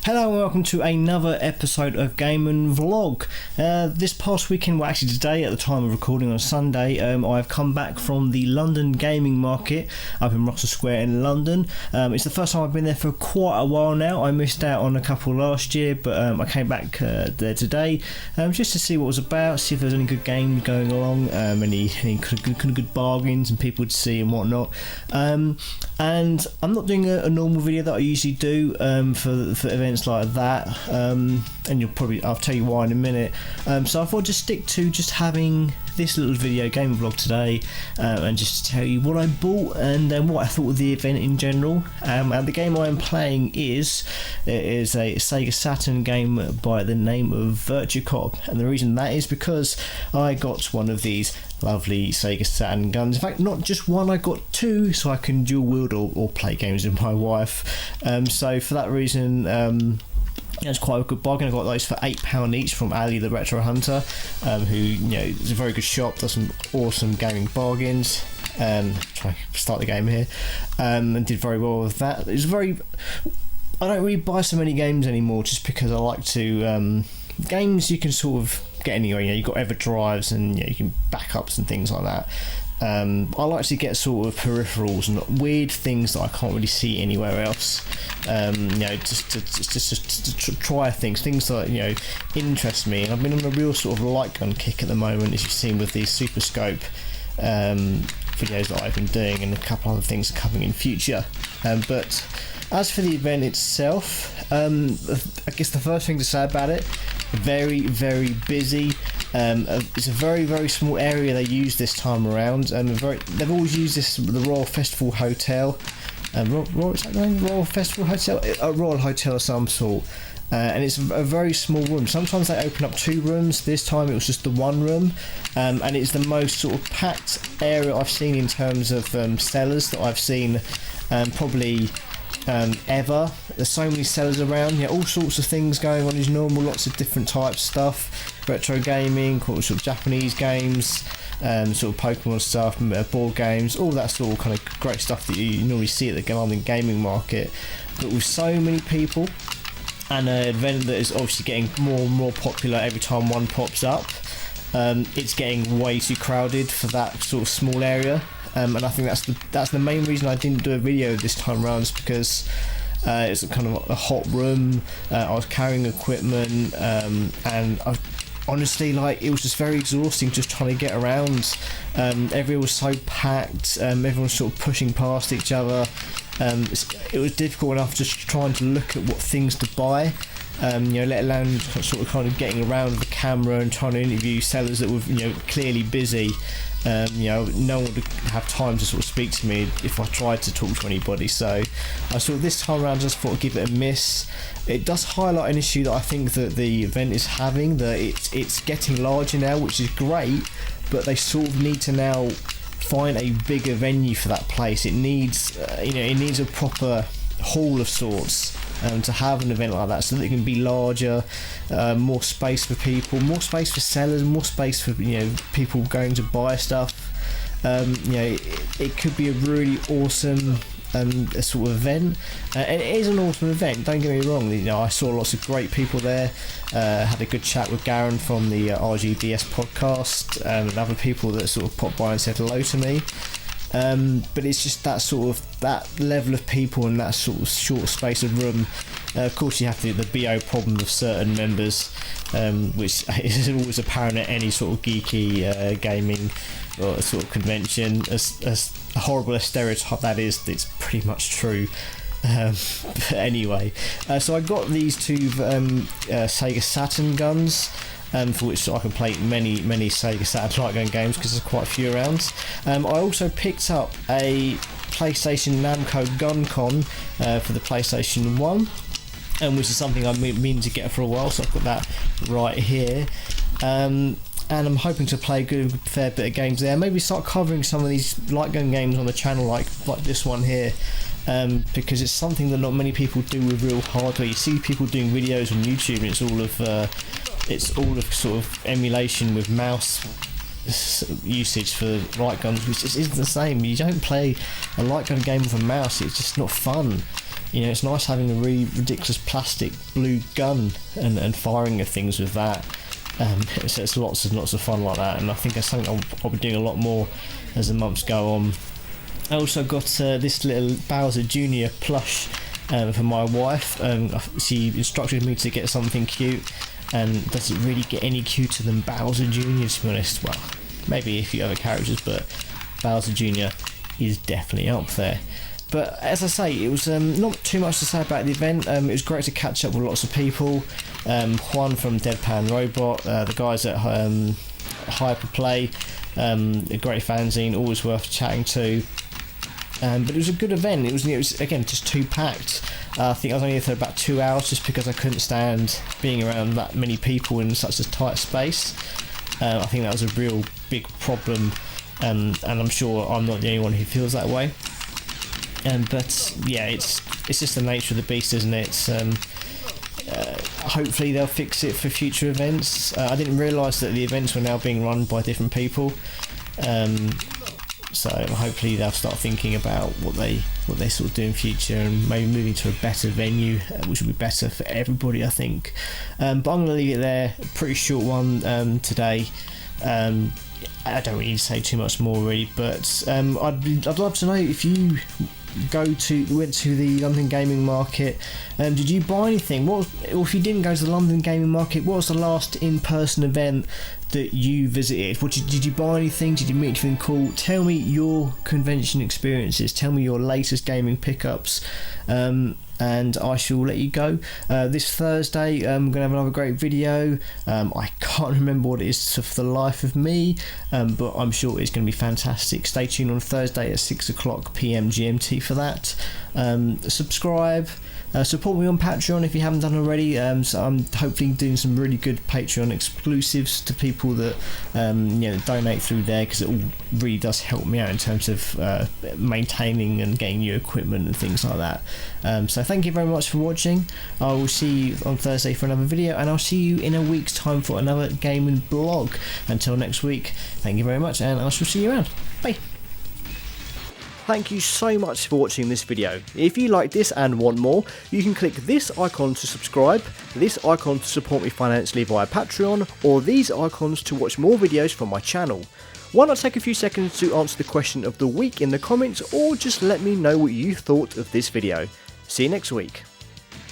Hello and welcome to another episode of Game and Vlog. This past weekend, well actually today at the time of recording on Sunday, I've come back from the London gaming market up in Russell Square in London. It's the first time I've been there for quite a while now. I missed out on a couple last year, but I came back there today just to see what it was about, see if there was any good games going along, any good bargains and people to see and whatnot. And I'm not doing a normal video that I usually do for events like that, and I'll tell you why in a minute. So I thought I'd just stick to just having this little video game vlog today, and just to tell you what I bought and what I thought of the event in general. And the game I am playing is a SEGA Saturn game by the name of Virtua Cop, and the reason that is because I got one of these lovely SEGA Saturn guns. In fact, not just one, I got two, so I can dual wield or play games with my wife. So for that reason, it's quite a good bargain. I got those for £8 each from Ali the Retro Hunter, who is a very good shop, does some awesome gaming bargains. Try to start the game here, and did very well with that. I don't really buy so many games anymore, just because I like to games you can sort of get anywhere. You've got EverDrives and you can backups and things like that. I like to get sort of peripherals and weird things that I can't really see anywhere else. Just to try things that interest me. And I've been on a real sort of light gun kick at the moment, as you've seen with these Super Scope videos that I've been doing, and a couple other things are coming in future. But as for the event itself, I guess the first thing to say about it, very, very busy. It's a very, very small area they use this time around. They've always used the Royal Festival Hotel. Royal Festival Hotel? A Royal Hotel of some sort. And it's a very small room. Sometimes they open up two rooms. This time it was just the one room, and it's the most sort of packed area I've seen in terms of sellers that I've seen probably ever. There's so many sellers around, all sorts of things going on as normal, lots of different types of stuff, retro gaming, sort of Japanese games, sort of Pokemon stuff, board games, all that sort of kind of great stuff that you normally see at the London gaming market. But with so many people, and an event that is obviously getting more and more popular every time one pops up, it's getting way too crowded for that sort of small area. And I think that's the main reason I didn't do a video this time around, is because it's a kind of a hot room. I was carrying equipment, and I honestly, it was just very exhausting just trying to get around. Everyone was so packed. Everyone was sort of pushing past each other. It was difficult enough just trying to look at what things to buy. Let alone kind of getting around with the camera and trying to interview sellers that were clearly busy. No one would have time to sort of speak to me if I tried to talk to anybody. So I sort of this time around just thought I'd give it a miss. It does highlight an issue that I think that the event is having, that it's getting larger now, which is great, but they sort of need to now find a bigger venue for that place. It needs it needs a proper hall of sorts to have an event like that, so that it can be larger, more space for people, more space for sellers, more space for people going to buy stuff. It could be a really awesome sort of event, and it is an awesome event, don't get me wrong. I saw lots of great people there, had a good chat with Garen from the RGBS podcast, and other people that sort of popped by and said hello to me. But it's just that level of people and that sort of short space of room. Of course, you have the BO problem of certain members, which is always apparent at any sort of geeky gaming or sort of convention. As horrible a stereotype that is, it's pretty much true. But anyway, so I got these two SEGA Saturn guns, for which I can play many SEGA Saturn light gun games, because there's quite a few around. I also picked up a PlayStation Namco Gun Con for the PlayStation 1, which is something I've been to get for a while, so I've got that right here. And I'm hoping to play a fair bit of games there. Maybe start covering some of these light gun games on the channel, like this one here. Because it's something that not many people do with real hardware. You see people doing videos on YouTube, and it's all of sort of emulation with mouse usage for light guns, which just isn't the same. You don't play a light gun game with a mouse, it's just not fun. You know, it's nice having a really ridiculous plastic blue gun and firing at things with that. So it's lots and lots of fun like that, and I think that's something I'll be doing a lot more as the months go on. I also got this little Bowser Jr. plush for my wife. She instructed me to get something cute, and doesn't really get any cuter than Bowser Jr. to be honest. Well, maybe a few other characters, but Bowser Jr. is definitely up there. But as I say, it was not too much to say about the event. It was great to catch up with lots of people. Juan from Deadpan Robot, the guys at Hyperplay, a great fanzine, always worth chatting to. But it was a good event. It was again just too packed. I think I was only there for about 2 hours just because I couldn't stand being around that many people in such a tight space. I think that was a real big problem, and I'm sure I'm not the only one who feels that way. But yeah, it's just the nature of the beast, isn't it? Hopefully they'll fix it for future events. I didn't realise that the events were now being run by different people. So hopefully they'll start thinking about what they sort of do in future, and maybe moving to a better venue, which will be better for everybody, I think. But I'm going to leave it there. A pretty short one today. I don't really need to say too much more really, but I'd love to know if you went to the London Gaming Market. Did you buy anything? Or if you didn't go to the London Gaming Market, what was the last in-person event that you visited? Did you buy anything? Did you meet anything cool? Tell me your convention experiences. Tell me your latest gaming pickups. And I shall let you go. This Thursday I'm going to have another great video. I can't remember what it is for the life of me, but I'm sure it's going to be fantastic. Stay tuned on Thursday at 6 o'clock PM GMT for that. Subscribe. Support me on Patreon if you haven't done already. So I'm hopefully doing some really good Patreon exclusives to people that donate through there, because it all really does help me out in terms of maintaining and getting new equipment and things like that. So thank you very much for watching. I will see you on Thursday for another video, and I'll see you in a week's time for another gaming blog. Until next week, thank you very much, and I shall see you around. Bye. Thank you so much for watching this video. If you like this and want more, you can click this icon to subscribe, this icon to support me financially via Patreon, or these icons to watch more videos from my channel. Why not take a few seconds to answer the question of the week in the comments, or just let me know what you thought of this video. See you next week.